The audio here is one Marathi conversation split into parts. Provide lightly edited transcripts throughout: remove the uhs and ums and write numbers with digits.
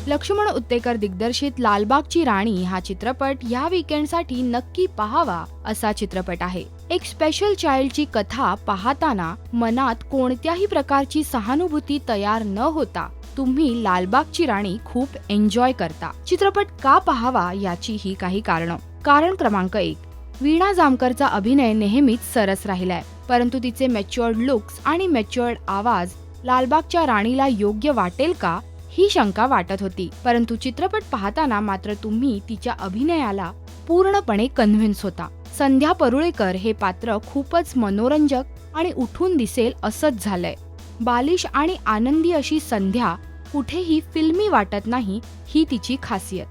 लक्ष्मण उत्तेकर दिग्दर्शित लालबागची राणी हा चित्रपट या वीकेंडसाठी नक्की पाहावा असा चित्रपट आहे। एक स्पेशल चाइल्डची कथा पाहताना मनात कोणत्याही प्रकारची सहानुभूती तयार न होता तुम्ही लालबागची राणी खूप एन्जॉय करता। चित्रपट का पाहावा याची ही काही कारणं। कारण क्रमांक 1, वीणा जामकरचा अभिनय नेहमीच सरस राहिलाय, परंतु तिचे मॅच्युअर्ड लुक्स आणि मॅच्युअर्ड आवाज लालबागच्या राणीला योग्य वाटेल का ही शंका वाटत होती। परंतु चित्रपट पाहताना मात्र तुम्ही तिच्या अभिनयाला पूर्णपणे कन्व्हिन्स होता। संध्या परुळेकर हे पात्र खूपच मनोरंजक आणि उठून दिसेल असंच झालंय। बालिश आणि आनंदी अशी संध्या कुठेही फिल्मी वाटत नाही, ही तिची खासियत।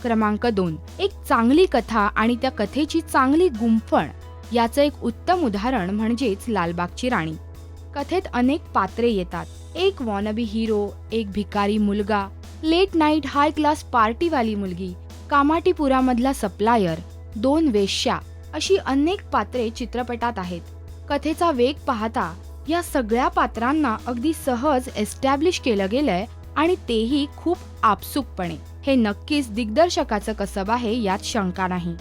क्रमांक 2, एक चांगली कथा आणि त्या कथेची चांगली गुंफण याचं एक उत्तम उदाहरण म्हणजेच लालबागची राणी। कथेत अनेक पात्रे येतात, एक वॉनबी हिरो, एक भिकारी मुलगा, लेट नाईट हाय क्लास पार्टीवाली मुलगी, कामाटीपुरामधला सप्लायर, 2 वेश्या अशी अनेक पात्रे चित्रपटात आहेत। कथेचा वेग पाहता या सगळ्या पात्रांना अगदी सहज एस्टॅब्लिश केलं गेलंय आणि तेही खूप आपसूकपणे। हे नक्कीच दिग्दर्शकाचं कसब आहे, यात शंका नाही।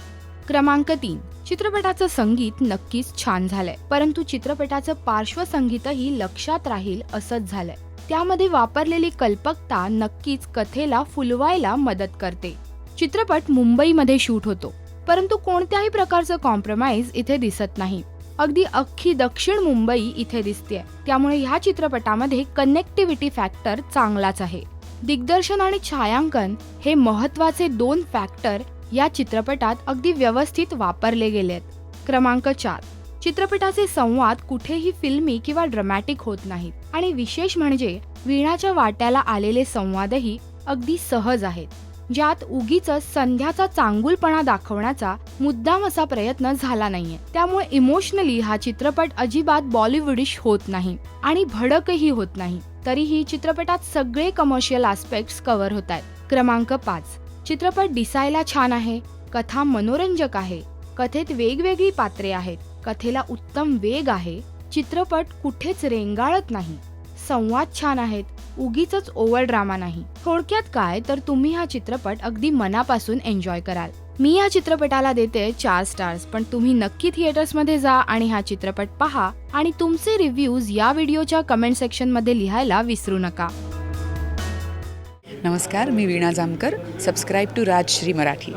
क्रमांक 3, चित्रपटाचं संगीत नक्कीच छान झालंय, परंतु चित्रपटाचं पार्श्वसंगीतही लक्षात राहील असंच झालंय। त्यामध्ये वापरलेली कल्पकता नक्कीच कथेला फुलवायला मदत करते। चित्रपट मुंबईमध्ये शूट होतो, परंतु कोणत्याही प्रकारचं कॉम्प्रोमाइज इथे दिसत नाही। अगदी अख्खी दक्षिण मुंबई इथे दिसतेय, त्यामुळे ह्या चित्रपटामध्ये कनेक्टिव्हिटी फॅक्टर चांगलाच आहे। दिग्दर्शन आणि छायांकन हे महत्त्वाचे 2 फॅक्टर या चित्रपटात अगदी व्यवस्थित वापरले गेलेत। क्रमांक 4, चित्रपटाचे संवाद कुठेही फिल्मी किंवा ड्रामॅटिक होत नाहीत आणि विशेष म्हणजे वीणाच्या वाट्याला आलेले संवादही अगदी सहज आहेत, ज्यात उगीच संध्याचा चांगुलपणा दाखवण्याचा मुद्दाम असा प्रयत्न झाला नाहीये। त्यामुळे इमोशनली हा चित्रपट अजिबात बॉलिवूडिश होत नाही आणि भडकही होत नाही। तरीही चित्रपटात सगळे कमर्शियल ॲस्पेक्ट्स कव्हर होतात। क्रमांक 5, चित्रपट दिसायला छान आहे, कथा मनोरंजक आहे, कथेत वेगवेगळी पात्रे आहेत, कथेला उत्तम वेग आहे, चित्रपट कुठेच रेंगाळत नाही, संवाद छान आहेत, उगीच ओव्हर ड्रामा नाही। थोडक्यात काय तर तुम्ही हा चित्रपट अगदी मनापासून एन्जॉय कराल। मी या चित्रपटाला देते 4 स्टार्स, पण तुम्ही नक्की थिएटर्समध्ये जा आणि हा चित्रपट पहा आणि तुमचे रिव्ह्यूज या व्हिडिओच्या कमेंट सेक्शनमध्ये लिहायला विसरू नका। नमस्कार, मी वीणा जामकर। Subscribe to Rajshri Marathi.